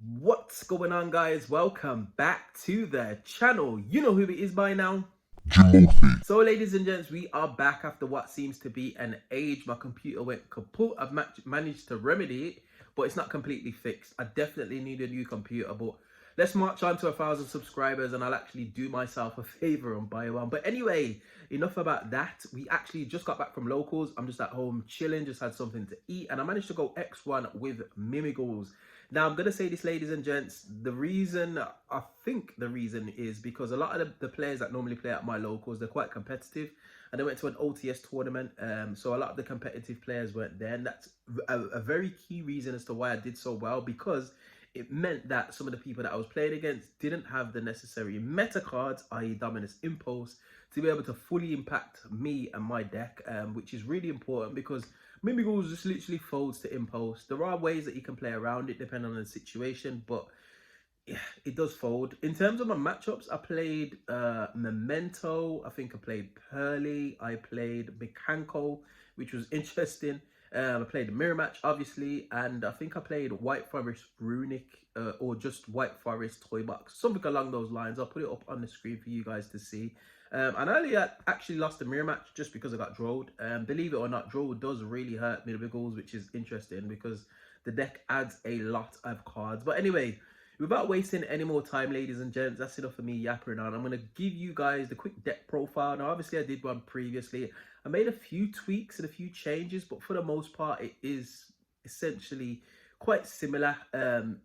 What's going on, guys? Welcome back to the channel. You know who it is by now. Jimothy. So, ladies and gents, we are back after what seems to be an age. My computer went kaput. I've managed to remedy it, but it's not completely fixed. I definitely need a new computer, but let's march on to 1,000 subscribers and I'll actually do myself a favor and buy one. But anyway, enough about that. We actually just got back from locals. I'm just at home chilling, just had something to eat, and I managed to go X1 with MimiGhouls. Now, I'm going to say this, ladies and gents, I think the reason is because a lot of the players that normally play at my locals, they're quite competitive, and they went to an OTS tournament, so a lot of the competitive players weren't there, and that's a very key reason as to why I did so well, because it meant that some of the people that I was playing against didn't have the necessary meta cards, i.e. Dominous Impulse, to be able to fully impact me and my deck, which is really important because MimiGhoul just literally folds to Impulse. There are ways that you can play around it depending on the situation, but yeah, it does fold. In terms of my matchups, I played Memento, I think I played Pearly, I played Mekanko, which was interesting. I played the mirror match, obviously, and I think I played White Forest Runic or just White Forest Toy Box, something along those lines. I'll put it up on the screen for you guys to see. And earlier, I actually lost the mirror match just because I got drilled. Believe it or not, drill does really hurt MimiGhouls, which is interesting because the deck adds a lot of cards. But anyway, without wasting any more time, ladies and gents, that's enough for me yapping on. I'm going to give you guys the quick deck profile. Now, obviously, I did one previously. I made a few tweaks and a few changes, but for the most part, it is essentially quite similar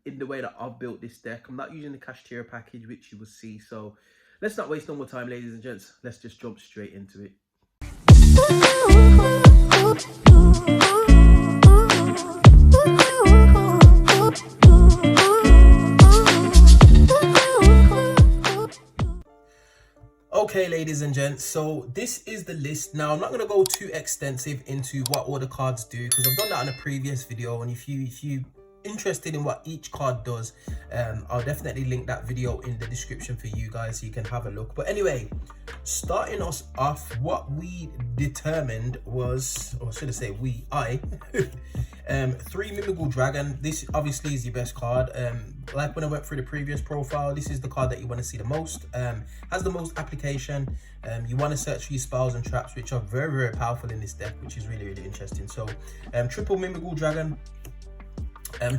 in the way that I've built this deck. I'm not using the cash tier package, which you will see. So let's not waste no more time, ladies and gents. Let's just jump straight into it. Okay, ladies and gents, so this is the list. Now, I'm not going to go too extensive into what all the cards do because I've done that in a previous video, and if you interested in what each card does, I'll definitely link that video in the description for you guys so you can have a look. But anyway, starting us off, what we determined was, or should I say I 3 MimiGhoul Dragon. This obviously is your best card. Like when I went through the previous profile, this is the card that you want to see the most. Has the most application. You want to search for your spells and traps, which are very powerful in this deck, which is really interesting. So triple MimiGhoul Dragon,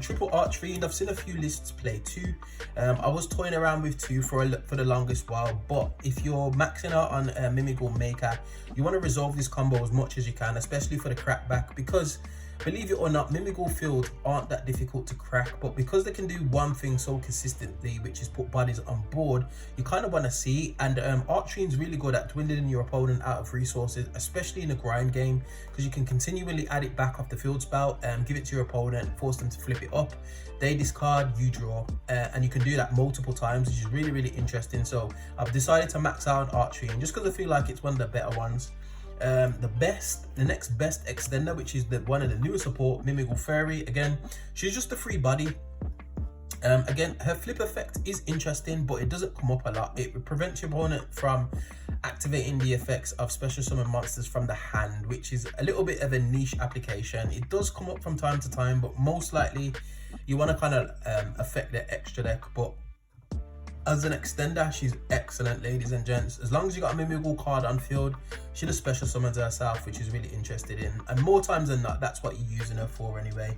triple Archfiend. I've seen a few lists play 2. I was toying around with 2 for the longest while, but if you're maxing out on MimiGhoul Maker, you want to resolve this combo as much as you can, especially for the crackback, because believe it or not, MimiGhoul fields aren't that difficult to crack, but because they can do one thing so consistently, which is put bodies on board, you kind of want to see. And Archfiend's really good at dwindling your opponent out of resources, especially in a grind game, because you can continually add it back off the field spout and give it to your opponent, force them to flip it up. They discard, you draw, and you can do that multiple times, which is really interesting. So I've decided to max out on Archfiend just because I feel like it's one of the better ones. The next best extender, which is one of the newer support, MimiGhoul Fairy. Again, she's just a free body. Again, her flip effect is interesting, but it doesn't come up a lot. It prevents your opponent from activating the effects of special summon monsters from the hand, which is a little bit of a niche application. It does come up from time to time, but most likely you want to kind of affect the extra deck. But as an extender, she's excellent, ladies and gents. As long as you got a MimiGhoul card on field, she does special summons herself, which is really interested in. And more times than not, that's what you're using her for anyway.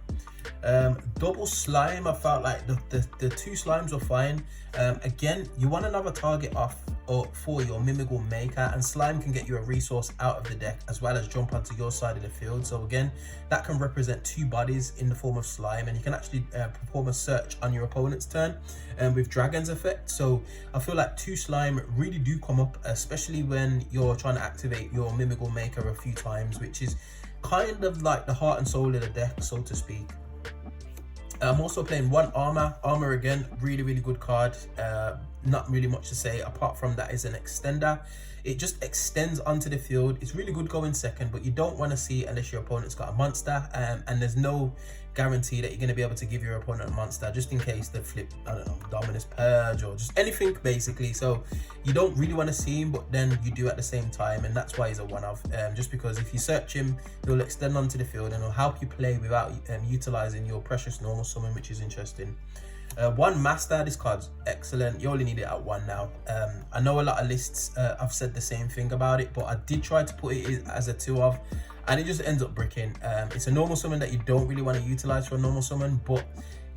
Double slime, I felt like the 2 slimes were fine. Again, you want another target off or for your MimiGhoul Maker, and slime can get you a resource out of the deck as well as jump onto your side of the field. So again, that can represent 2 bodies in the form of slime, and you can actually perform a search on your opponent's turn with Dragon's effect. So I feel like 2 slime really do come up, especially when you're trying to activate your MimiGhoul Maker a few times, which is kind of like the heart and soul of the deck, so to speak. I'm also playing 1 armor. Armor, again, really good card. Not really much to say apart from that is an extender. It just extends onto the field. It's really good going second, but you don't want to see it unless your opponent's got a monster, and there's no guarantee that you're going to be able to give your opponent a monster, just in case they flip, I don't know, Dominous Purge or just anything basically. So you don't really want to see him, but then you do at the same time, and that's why he's a one-off. Just because if you search him, he'll extend onto the field and he'll help you play without utilizing your precious normal summon, which is interesting. One master, this card's excellent. You only need it at one now. I know a lot of lists I've said the same thing about it, but I did try to put it as a 2 of, and it just ends up bricking. It's a normal summon that you don't really want to utilize for a normal summon, but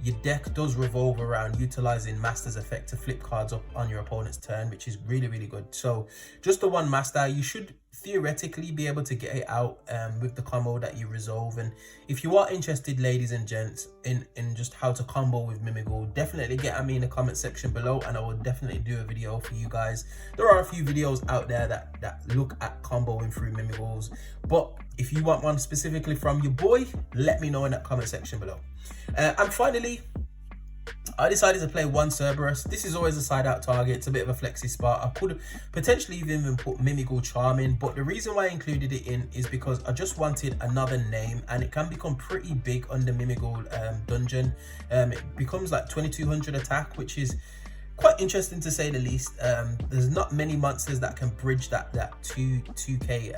your deck does revolve around utilizing Master's effect to flip cards up on your opponent's turn, which is really, really good. So just the one Master, you should theoretically be able to get it out with the combo that you resolve. And if you are interested, ladies and gents, in just how to combo with MimiGhoul, definitely get at me in the comment section below, and I will definitely do a video for you guys. There are a few videos out there that look at comboing through MimiGhouls, but if you want one specifically from your boy, let me know in that comment section below. And finally, I decided to play one Cerberus. This is always a side out target. It's a bit of a flexi spot. I could potentially even put MimiGhoul Charm in, but the reason why I included it in is because I just wanted another name, and it can become pretty big under MimiGhoul dungeon. It becomes like 2200 attack, which is quite interesting to say the least. There's not many monsters that can bridge that 2k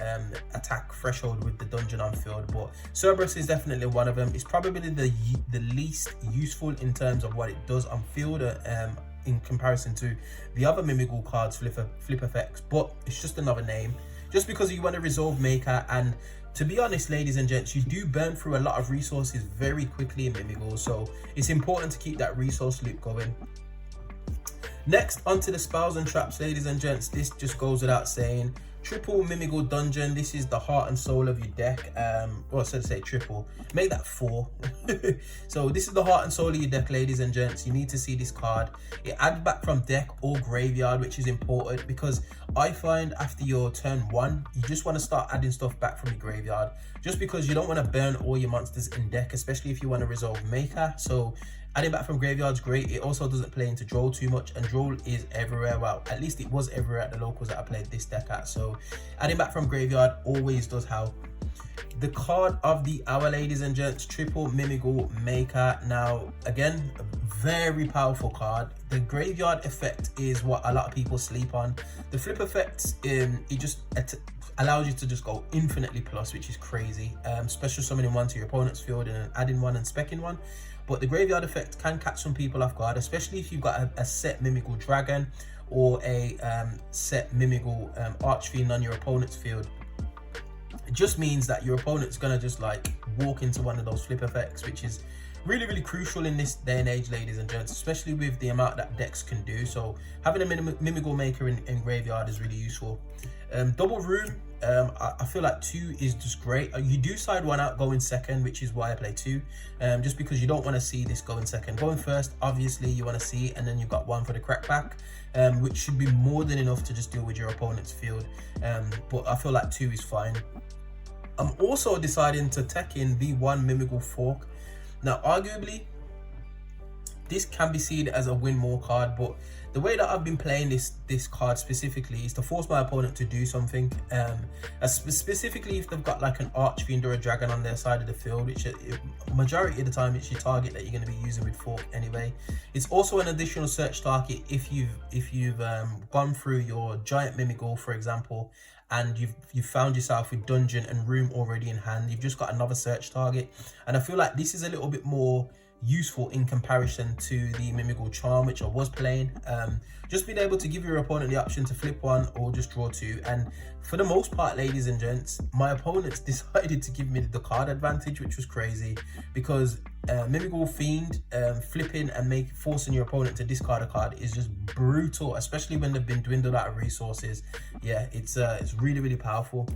attack threshold with the dungeon on field, but Cerberus is definitely one of them. It's probably the least useful in terms of what it does on field in comparison to the other MimiGhoul cards flip effects, but it's just another name just because you want to resolve Maker. And to be honest, ladies and gents, you do burn through a lot of resources very quickly in MimiGhoul, so it's important to keep that resource loop going. Next, onto the spells and traps, ladies and gents. This just goes without saying. Triple MimiGhoul Dungeon. This is the heart and soul of your deck. Well, so to say triple. Make that 4. So this is the heart and soul of your deck, ladies and gents. You need to see this card. It adds back from deck or graveyard, which is important because I find after your turn 1, you just want to start adding stuff back from your graveyard, just because you don't want to burn all your monsters in deck, especially if you want to resolve Maker. So adding back from graveyard's great. It also doesn't play into Droll too much, and Droll is everywhere. Well, at least it was everywhere at the locals that I played this deck at. So adding back from graveyard always does help. The card of the hour, ladies and gents, triple MimiGhoul Maker. Now, again, a very powerful card. The graveyard effect is what a lot of people sleep on. The flip effect, it just allows you to just go infinitely plus, which is crazy. Special summoning one to your opponent's field and then adding one and specking one. But the graveyard effect can catch some people off guard, especially if you've got a set MimiGhoul Dragon or a set MimiGhoul Archfiend on your opponent's field. It just means that your opponent's gonna just like walk into one of those flip effects, which is really, really crucial in this day and age, ladies and gents, especially with the amount that decks can do. So having a MimiGhoul Maker in graveyard is really useful. Double Room, I feel like 2 is just great. You do side one out going second, which is why I play 2, just because you don't want to see this going second. Going first, obviously you want to see, and then you've got 1 for the crackback, which should be more than enough to just deal with your opponent's field. But I feel like 2 is fine. I'm also deciding to tech in the 1 MimiGhoul Fork. Now, arguably, this can be seen as a win more card, but the way that I've been playing this card specifically is to force my opponent to do something. Specifically if they've got like an Archfiend or a Dragon on their side of the field, which majority of the time it's your target that you're going to be using with Fork anyway. It's also an additional search target if you've gone through your giant MimiGhoul, for example, and you've found yourself with dungeon and room already in hand. You've just got another search target, and I feel like this is a little bit more useful in comparison to the MimiGhoul Charm, which I was playing. Just being able to give your opponent the option to flip 1 or just draw 2. And for the most part, ladies and gents, my opponents decided to give me the card advantage, which was crazy, because MimiGhoul Fiend flipping and forcing your opponent to discard a card is just brutal, especially when they've been dwindled out of resources. Yeah, it's really, really powerful.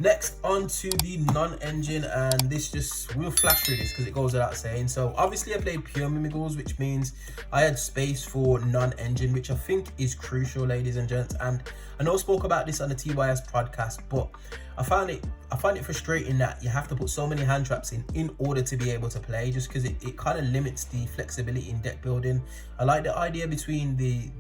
Next, on to the non-engine, and we'll flash through this because it goes without saying. So obviously I played pure MimiGhouls, which means I had space for non-engine, which I think is crucial, ladies and gents. And I know I spoke about this on the TYS podcast, but I find it frustrating that you have to put so many hand traps in order to be able to play, just because it kind of limits the flexibility in deck building. I like the idea between the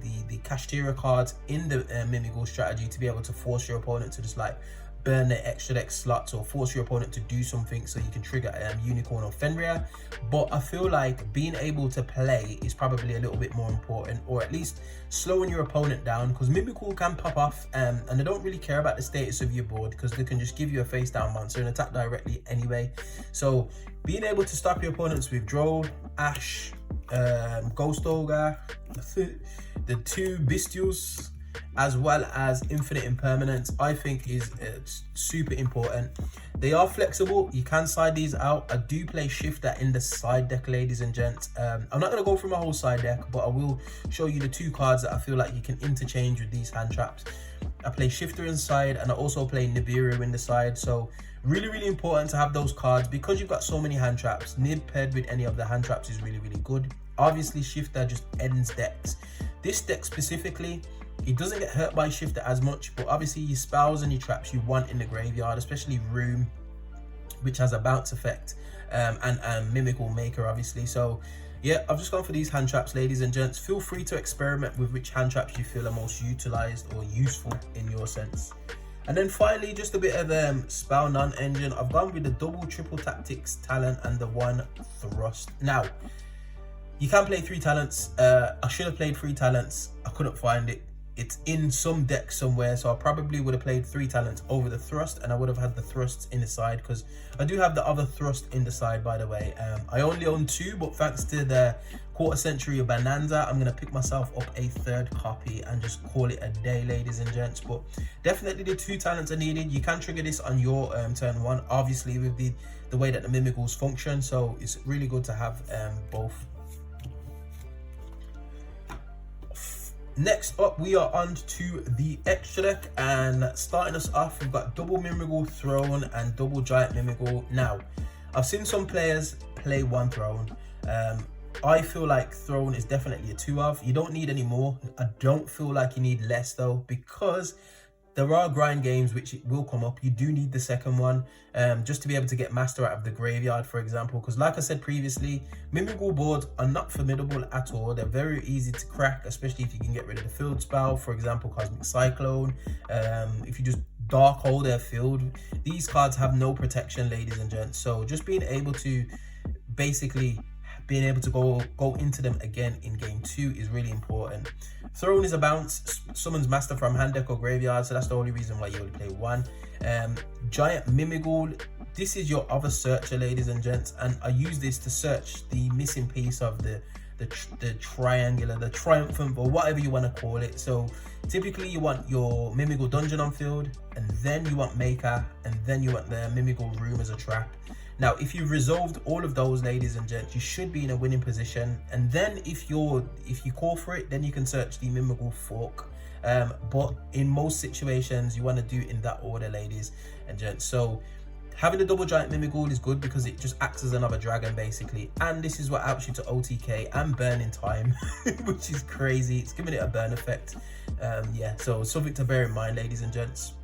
Kashtira cards in the MimiGhoul strategy to be able to force your opponent to just like burn the extra deck slots or force your opponent to do something so you can trigger Unicorn or Fenrir. But I feel like being able to play is probably a little bit more important, or at least slowing your opponent down, because MimiGhoul can pop off and they don't really care about the status of your board, because they can just give you a face down monster and attack directly anyway. So being able to stop your opponents with Droll, Ash, Ghost Ogre, the 2 Bestials, as well as infinite impermanence, I think is super important. They are flexible, you can side these out. I do play Shifter in the side deck, ladies and gents. I'm not going to go through my whole side deck, but I will show you the 2 cards that I feel like you can interchange with these hand traps. I play Shifter inside, and I also play Nibiru in the side. So really important to have those cards, because you've got so many hand traps. Nib paired with any of the hand traps is really good. Obviously Shifter just ends decks. This deck specifically, it doesn't get hurt by Shifter as much, but obviously your spells and your traps you want in the graveyard, especially Room, which has a bounce effect, and MimiGhoul Maker, obviously. So yeah, I've just gone for these hand traps, ladies and gents. Feel free to experiment with which hand traps you feel are most utilized or useful in your sense. And then finally, just a bit of spell non-engine. I've gone with the double triple tactics talent and the 1 thrust. Now, you can play 3 talents. I should have played 3 talents. I couldn't find it. It's in some deck somewhere, so I probably would have played 3 talents over the thrust, and I would have had the thrusts in the side, because I do have the other thrust in the side, by the way. I only own 2, but thanks to the quarter century of Bonanza, I'm going to pick myself up a 3rd copy and just call it a day, ladies and gents. But definitely the 2 talents are needed. You can trigger this on your turn 1, obviously, with the way that the MimiGhouls function, so it's really good to have both. Next up, we are on to the extra deck, and starting us off, we've got double MimiGhoul Throne and double Giant MimiGhoul. Now, I've seen some players play 1 Throne. I feel like Throne is definitely a 2 of. You don't need any more. I don't feel like you need less though, because there are grind games which will come up. You do need the second one, just to be able to get Master out of the graveyard, for example, because like I said previously, MimiGhoul boards are not formidable at all. They're very easy to crack, especially if you can get rid of the field spell, for example, Cosmic Cyclone. If you just dark hole their field, these cards have no protection, ladies and gents. So just being able to go into them again in game 2 is really important. Throne is a bounce, summons Master from hand deck or graveyard, so that's the only reason why you only play 1. Giant MimiGhoul, this is your other searcher, ladies and gents, and I use this to search the missing piece of the triangular, the triumphant, or whatever you want to call it. So typically you want your MimiGhoul Dungeon on field, and then you want Maker, and then you want the MimiGhoul Room as a trap. Now, if you've resolved all of those, ladies and gents, you should be in a winning position. And then if you call for it, then you can search the MimiGhoul Fork. But in most situations, you want to do it in that order, ladies and gents. So having a double Giant MimiGhoul is good, because it just acts as another dragon, basically. And this is what helps you to OTK and burn in time, which is crazy. It's giving it a burn effect. Yeah, so something to bear in mind, ladies and gents.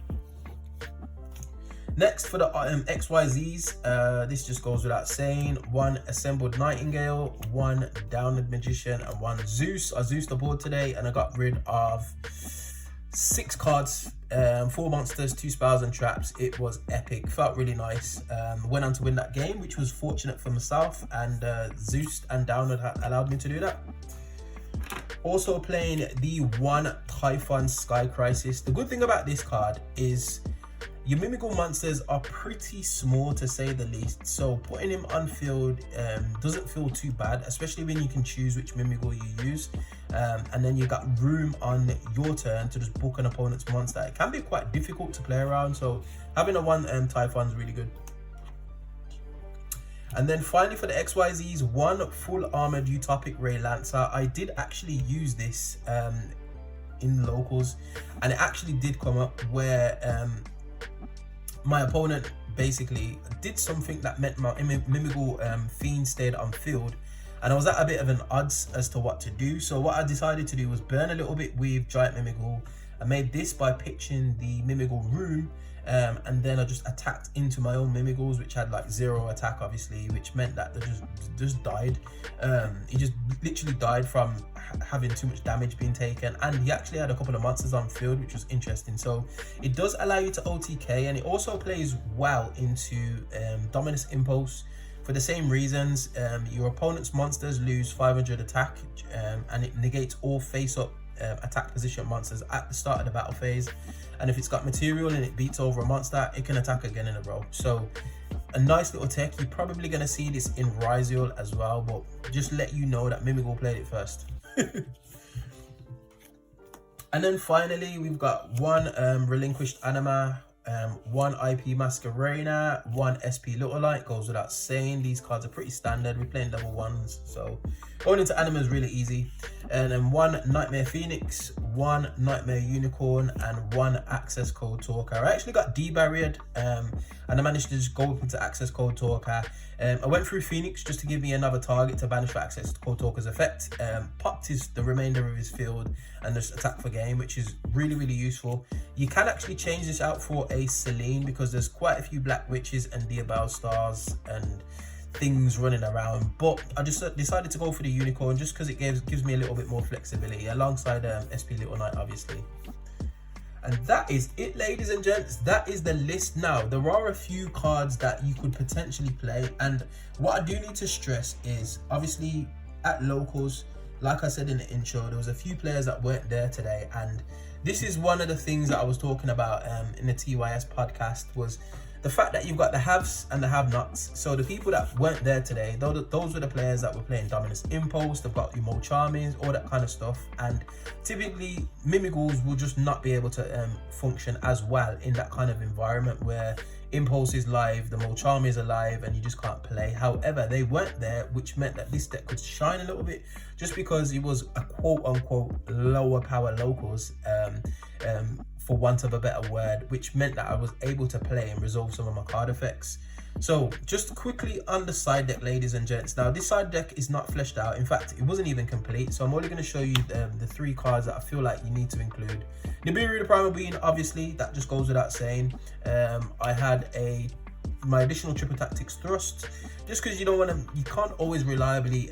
Next, for the XYZs, this just goes without saying. 1 Assembled Nightingale, 1 Downed Magician, and 1 Zeus. I Zeused the board today, and I got rid of 6 cards, 4 monsters, 2 spells and traps. It was epic, felt really nice. Went on to win that game, which was fortunate for myself, and Zeus and Downed allowed me to do that. Also playing the 1 Typhon Sky Crisis. The good thing about this card is your MimiGhoul monsters are pretty small, to say the least, so putting him on field doesn't feel too bad, especially when you can choose which MimiGhoul you use, and then you got room on your turn to just book an opponent's monster. It can be quite difficult to play around, so having a 1 Typhon is really good. And then finally, for the XYZs, 1 Full Armored Utopic Ray Lancer. I did actually use this in locals, and it actually did come up where my opponent basically did something that meant my MimiGhoul Fiend stayed on field, and I was at a bit of an odds as to what to do. So what I decided to do was burn a little bit with Giant MimiGhoul. I made this by pitching the MimiGhoul Room and then I just attacked into my own MimiGhouls, which had like 0 attack obviously, which meant that they just died. He just literally died from having too much damage being taken, and he actually had a couple of monsters on field, which was interesting. So it does allow you to OTK, and it also plays well into Dominous Impulse for the same reasons. Your opponent's monsters lose 500 attack, and it negates all face-up attack position monsters at the start of the battle phase, and if it's got material and it beats over a monster, it can attack again in a row. So a nice little tech. You're probably going to see this in Ryziel as well, but just let you know that MimiGhoul played it first. And then finally we've got one relinquished anima, one IP Masquerena, one SP Little Light. Goes without saying, these cards are pretty standard. We're playing level 1s, so going into anima is really easy. And then one Nightmare Phoenix, one Nightmare Unicorn, and one Access Code Talker. I actually got debarriered, and I managed to just go up into Access Code Talker. I went through Phoenix just to give me another target to banish for Access Code Talker's effect. Popped the remainder of his field and just attack for game, which is really, really useful. You can actually change this out for a Celine, because there's quite a few Black Witches and Diabell Stars and things running around, but I just decided to go for the Unicorn just because it gives me a little bit more flexibility alongside SP Little Knight obviously. And that is it, ladies and gents. That is the list. Now there are a few cards that you could potentially play, and what I do need to stress is obviously at locals, like I said in the intro, there was a few players that weren't there today, and this is one of the things that I was talking about in the TYS podcast, was the fact that you've got the haves and the have-nots. So the people that weren't there today, those were the players that were playing Dominous Impulse. They've got your Charmings, all that kind of stuff, and typically MimiGhouls will just not be able to function as well in that kind of environment where Impulse is live, the Charmings are live, and you just can't play. However, they weren't there, which meant that this deck could shine a little bit, just because it was a quote-unquote lower power locals, for want of a better word, which meant that I was able to play and resolve some of my card effects. So just quickly on the side deck, ladies and gents. Now this side deck is not fleshed out. In fact, it wasn't even complete. So I'm only going to show you the 3 cards that I feel like you need to include. Nibiru the Primal Being, obviously, that just goes without saying. I had my additional Triple Tactics Thrust, just because you can't always reliably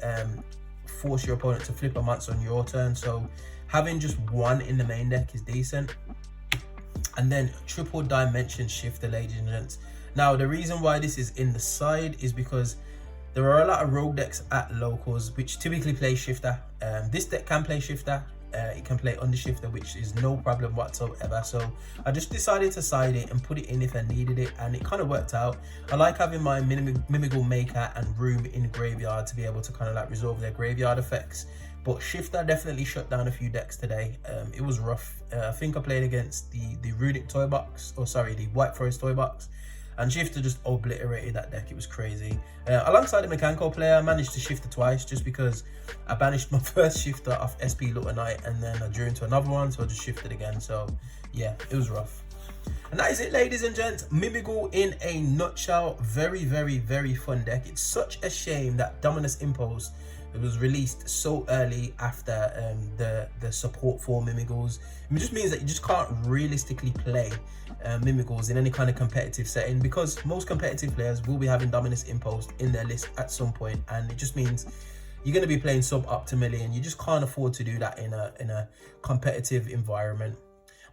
force your opponent to flip a monster on your turn. So having just one in the main deck is decent. And then Triple Dimension Shifter, ladies and gents. Now the reason why this is in the side is because there are a lot of rogue decks at locals which typically play Shifter. This deck can play Shifter, it can play Undershifter, which is no problem whatsoever. So I just decided to side it and put it in if I needed it, and it kind of worked out. I like having my MimiGhoul Maker and Room in graveyard to be able to kind of like resolve their graveyard effects. But Shifter definitely shut down a few decks today. It was rough. I think I played against the Runic Toy Box, or sorry, the White Forest Toy Box, and Shifter just obliterated that deck. It was crazy. Alongside the Mechanical player, I managed to Shifter twice just because I banished my first Shifter off SP Little Knight, and then I drew into another one, so I just shifted again. So yeah, it was rough. And that is it, ladies and gents. MimiGhoul in a nutshell. Very, very, very fun deck. It's such a shame that Dominous Impulse, it was released so early after the support for MimiGhouls. It just means that you just can't realistically play MimiGhouls in any kind of competitive setting, because most competitive players will be having Dominous Impulse in their list at some point, and it just means you're going to be playing sub-optimally, and you just can't afford to do that in a competitive environment.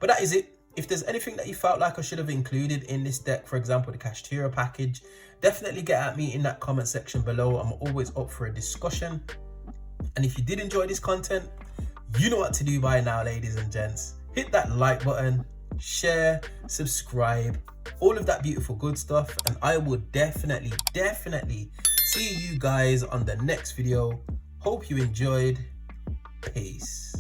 But that is it. If there's anything that you felt like I should have included in this deck, for example, the Kashtira package, definitely get at me in that comment section below. I'm always up for a discussion. And if you did enjoy this content, you know what to do by now, ladies and gents. Hit that like button, share, subscribe, all of that beautiful good stuff. And I will definitely see you guys on the next video. Hope you enjoyed. Peace.